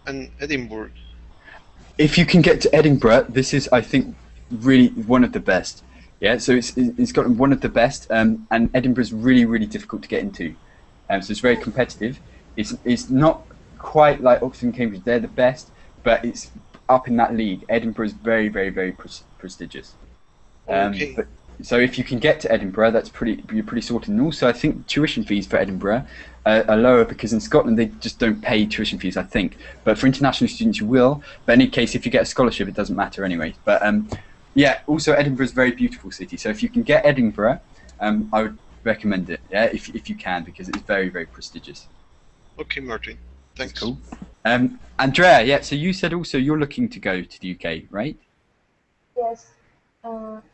and Edinburgh. If you can get to Edinburgh, this is, I think, really one of the best. Yeah, so it's got one of the best, and Edinburgh's really, really difficult to get into. So it's very competitive. It's not quite like Oxford and Cambridge. They're the best, but it's up in that league. Edinburgh is very, very, very prestigious. Okay. But, so if you can get to Edinburgh, you're pretty sorted. And also, I think tuition fees for Edinburgh are lower because in Scotland they just don't pay tuition fees, I think. But for international students, you will. But in any case, if you get a scholarship, it doesn't matter anyway. But yeah, also Edinburgh is a very beautiful city. So if you can get Edinburgh, I would recommend it. Yeah, if you can, because it's very, very prestigious. Okay, Martin. Thanks. That's cool. Andrea, yeah. So you said also you're looking to go to the UK, right? Yes.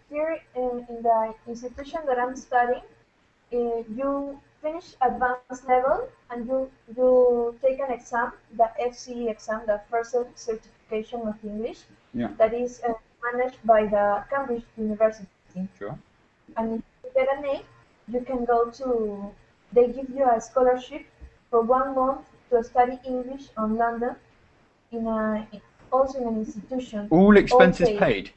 Here in the institution that I'm studying, you finish advanced level and you take an exam, the FCE exam, the first certification of English, that is managed by the Cambridge University. Sure. And if you get an A, you can go to, they give you a scholarship for 1 month to study English on London, also in an institution. All expenses paid?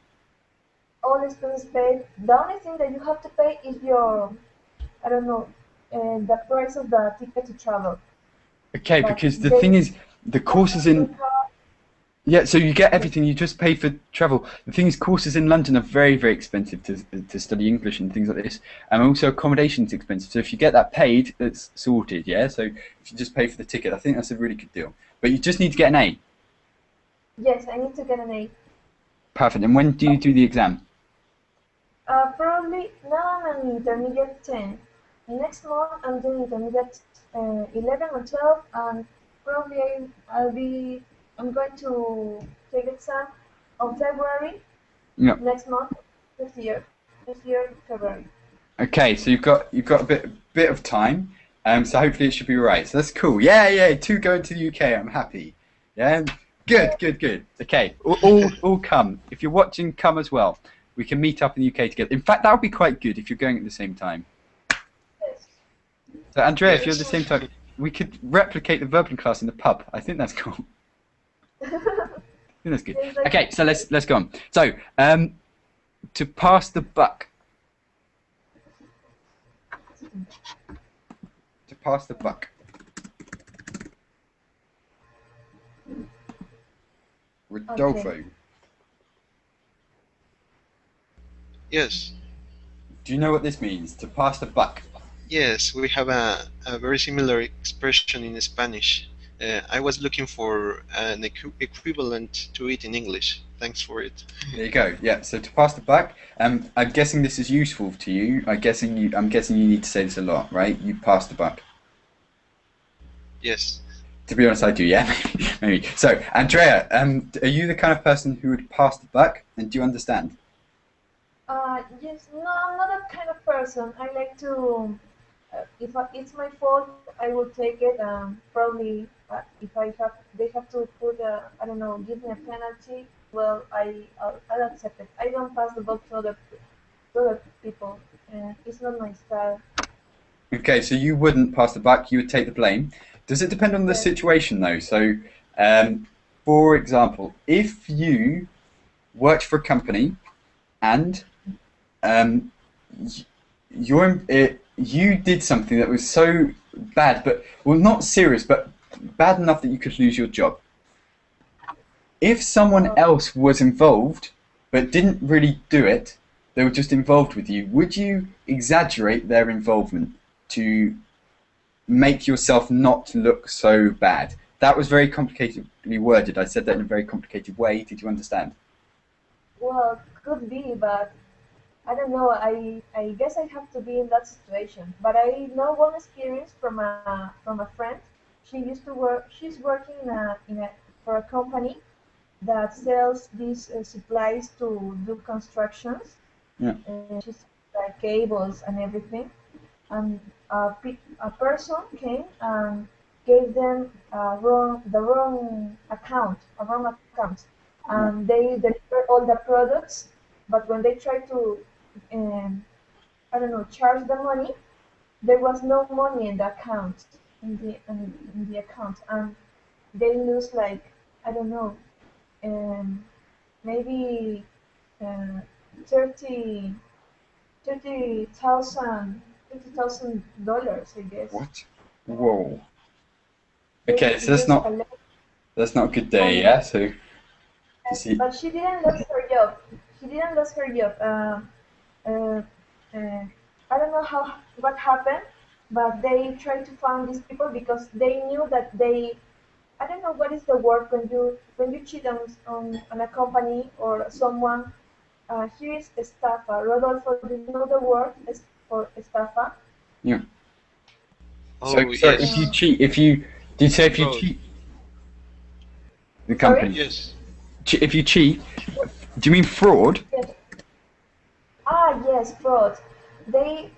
All expenses paid. The only thing that you have to pay is your, I don't know, the price of the ticket to travel. Okay, but because the thing is, the courses in... Yeah, so you get everything, you just pay for travel. The thing is, courses in London are very, very expensive to study English and things like this. And also accommodation is expensive. So if you get that paid, it's sorted, yeah? So if you just pay for the ticket, I think that's a really good deal. But you just need to get an A. Yes, I need to get an A. Perfect. And when do you do the exam? Probably, now I'm an intermediate 10. Next month I'm doing intermediate 11 or 12, and probably I'm going to take exam on February, Yeah. next month, this year February. Okay, so you've got a bit of time. So hopefully it should be right. So that's cool. Yeah. 2 going to the UK. I'm happy. Yeah. Good. Okay. All come. If you're watching, come as well. We can meet up in the UK together. In fact, that would be quite good if you're going at the same time. Yes. So Andrea, if you're at the Yes. same time, we could replicate the verbal class in the pub. I think that's cool. I think that's good. Yes, like- Okay, so let's go on. So, to pass the buck. To pass the buck. Rodolfo, Yes. do you know what this means? To pass the buck. Yes, we have a very similar expression in Spanish. I was looking for an equivalent to it in English. Thanks for it. There you go. Yeah. So to pass the buck. I'm guessing this is useful to you. I'm guessing you need to say this a lot, right? You pass the buck. Yes. To be honest, I do. Yeah. Maybe. So Andrea, are you the kind of person who would pass the buck? And do you understand? Yes, no, I'm not that kind of person. I like to, it's my fault, I will take it. Probably, if they have to put I don't know, give me a penalty. Well, I'll accept it. I don't pass the buck to other people. It's not my style. Okay. So you wouldn't pass the buck. You would take the blame. Does it depend on the Yes. situation though? So, for example, if you worked for a company and you did something that was so bad, but well, not serious, but bad enough that you could lose your job. If someone else was involved but didn't really do it, they were just involved with you, would you exaggerate their involvement to make yourself not look so bad? That was very complicatedly worded. I said that in a very complicated way. Did you understand? Well, could be, but I don't know. I guess I have to be in that situation. But I know one experience from a friend. She used to work. She's working for a company that sells these supplies to do constructions. Yeah. She's like cables and everything. And a person came and gave them the wrong account, and they delivered all the products. But when they tried to, I don't know, charge the money, there was no money in the account, in the account, and they lose like, I don't know, maybe uh, 30 $30,000, I guess. What? Whoa. They Okay, so lose a lot. that's not a good day, yeah. So you see, But she didn't lose her job. She didn't lose her job. Uh, I don't know what happened, but they tried to find these people because they knew that they. I don't know what is the word when you cheat on a company or someone. Here is estafa. Rodolfo, do you know the word for estafa? yeah. Oh, So sorry, yes. if you cheat, if you Fraud. cheat the company, Yes. if you cheat, do you mean fraud? Yes. Yes, fraud. They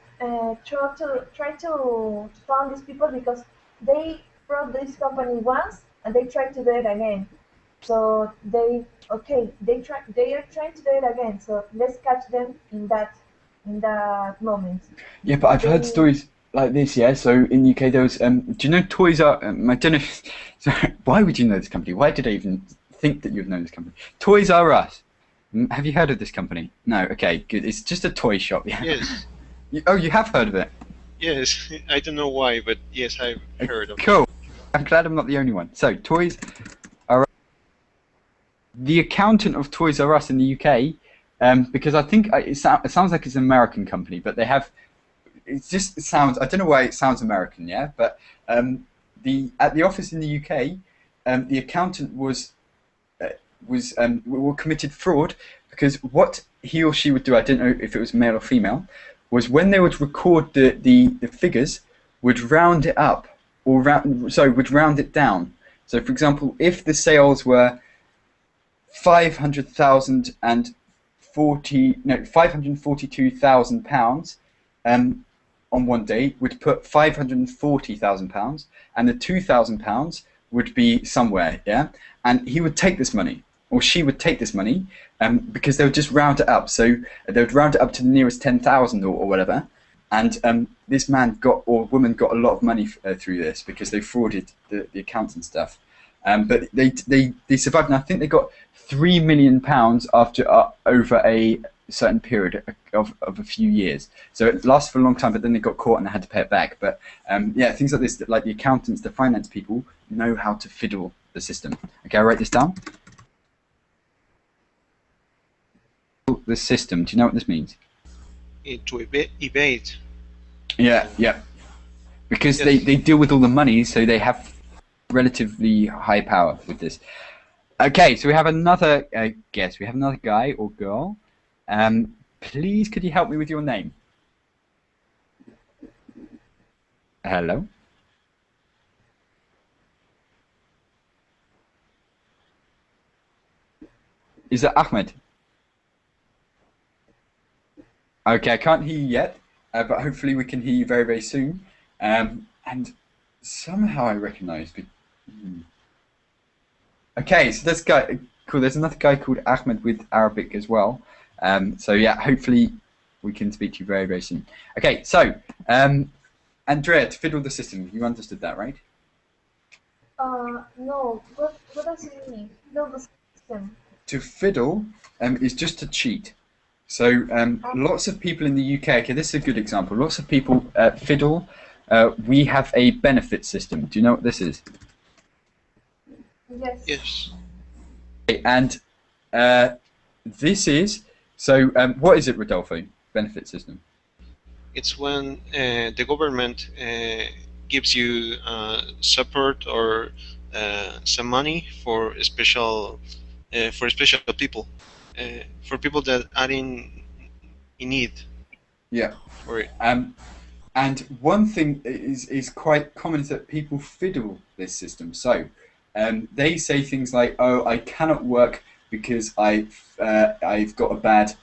try to find these people because they fraud this company once and they try to do it again. So they are trying to do it again. So let's catch them in that moment. Yeah, but I've heard They stories like this. Yeah. So in the UK, there was. Do you know Toys R? I don't know. So why would you know this company? Why did I even think that you'd know this company? Toys R Us. Have you heard of this company? No. Okay. Good. It's just a toy shop. Yeah. Yes. You have heard of it. Yes. I don't know why, but yes, I've heard of it. Cool. I'm glad I'm not the only one. So Toys R Us. The accountant of Toys R Us in the UK, because I think it sounds like it's an American company, but they have. It sounds. I don't know why it sounds American. Yeah, but at the office in the UK, the accountant was committed fraud because what he or she would do, I don't know if it was male or female, was when they would record the figures, would round it up or would round it down. So for example, if the sales were 500,000 and £542,000 on one day would put £540,000, and the £2,000 would be somewhere, yeah. And he would take this money, or she would take this money, because they would just round it up. So they would round it up to the nearest 10,000 or whatever. And this man or woman got a lot of money through this because they frauded the accounts and stuff. But they survived, and I think they got £3 million after over a certain period of a few years. So it lasted for a long time, but then they got caught and they had to pay it back. But yeah, things like this, like the accountants, the finance people, know how to fiddle the system. Okay, I'll write this down. The system. Do you know what this means? To evade. Yeah, yeah. Because Yes. they deal with all the money, so they have relatively high power with this. Okay, so we have another guest. We have another guy or girl. Please, could you help me with your name? Hello? Is that Ahmed? Okay, I can't hear you yet, but hopefully we can hear you very, very soon. And somehow I recognise. Okay, so this guy, cool. There's another guy called Ahmed with Arabic as well. So yeah, hopefully we can speak to you very, very soon. Okay, so Andrea, to fiddle the system, you understood that, right? No. What does it mean? No, the system. To fiddle is just to cheat. So lots of people in the UK, okay, this is a good example. Lots of people fiddle. We have a benefit system. Do you know what this is? Yes. Yes. And this is, so what is it, Rodolfo? Benefit system? It's when the government gives you support or some money for special people, for people that are in need. Yeah. For it. And one thing is quite common is that people fiddle this system. So they say things like, "Oh, I cannot work because I've got a bad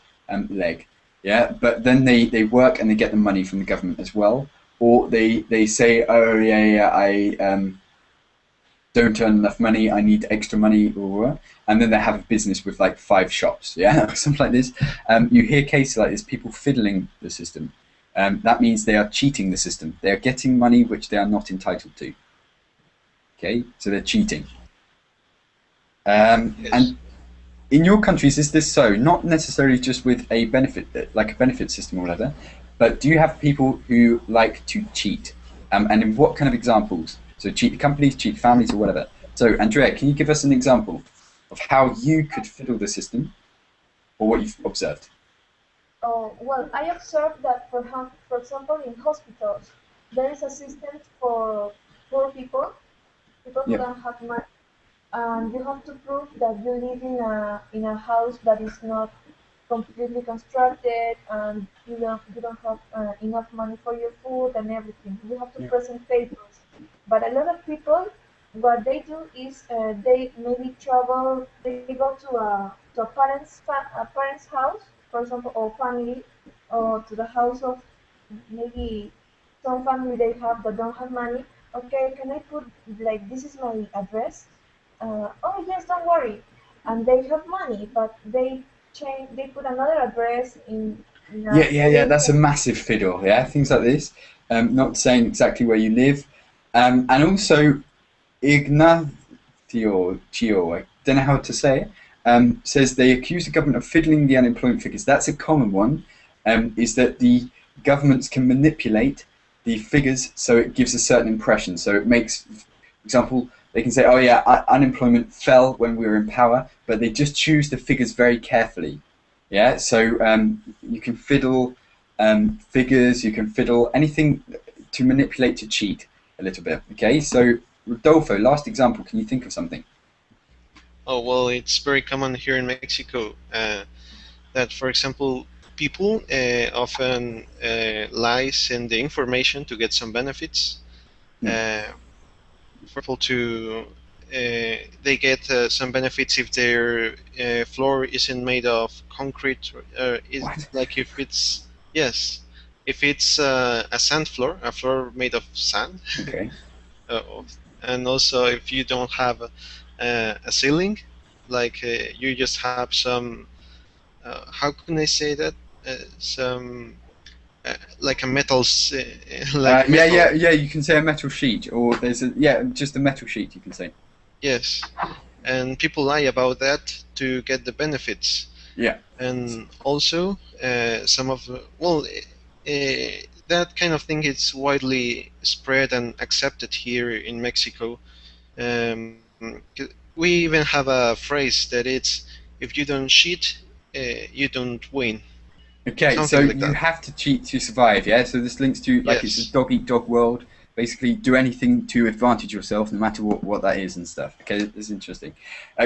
leg." Yeah, but then they work and they get the money from the government as well. Or they say, "Oh yeah, I don't earn enough money. I need extra money," and then they have a business with like 5 shops, yeah, or something like this. You hear cases like this, people fiddling the system. That means they are cheating the system. They are getting money which they are not entitled to. Okay, so they're cheating. Yes. And in your countries, is this so? Not necessarily just with a benefit, like a benefit system or whatever, but do you have people who like to cheat? And in what kind of examples? So cheat the companies, cheat families, or whatever. So Andrea, can you give us an example of how you could fiddle the system, or what you've observed? Oh, well, I observed that, for example, in hospitals, there is a system for poor people who Yeah. don't have money, and you have to prove that you live in a house that is not completely constructed, and you don't have enough money for your food and everything. You have to Yeah. present papers. But a lot of people, what they do is they maybe travel. They go to a parent's house, for example, or family, or to the house of maybe some family they have that don't have money. Okay, can I put, like, this is my address? Oh yes, don't worry. And they have money, but they put another address in a Yeah. place. That's a massive fiddle. Yeah, things like this. Not saying exactly where you live, and also Ignacio, I don't know how to say it, says they accuse the government of fiddling the unemployment figures. That's a common one. Is that the governments can manipulate the figures so it gives a certain impression. So it makes, for example, they can say, "Oh yeah, unemployment fell when we were in power," but they just choose the figures very carefully. Yeah, so you can fiddle figures, you can fiddle anything to manipulate, to cheat a little bit. Okay, so Rodolfo, last example, can you think of something? Oh, well, it's very common here in Mexico that, for example, people often lies in the information to get some benefits. For example, to they get some benefits if their floor isn't made of concrete. What? Like if it's yes, if it's a sand floor, a floor made of sand, Okay. and also if you don't have a ceiling, like you just have some. How can I say that? Some like a like Yeah, metal. yeah. You can say a metal sheet, or there's just a metal sheet. You can say. Yes, and people lie about that to get the benefits. Yeah. And also some of that kind of thing is widely spread and accepted here in Mexico. Um, we even have a phrase that it's if you don't cheat, you don't win. Okay, so Something like you that. have to cheat to survive, yeah? So this links to, like, it's a Yes. dog-eat-dog world. Basically, do anything to advantage yourself, no matter what that is and stuff. Okay, this is interesting.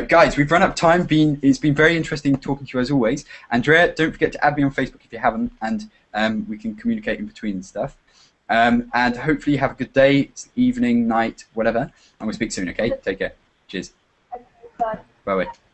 Guys, we've run out of time. It's been very interesting talking to you as always. Andrea, don't forget to add me on Facebook if you haven't, and we can communicate in between and stuff. And hopefully you have a good day, evening, night, whatever. And we'll speak soon, okay? Take care. Cheers. Bye. Bye-bye.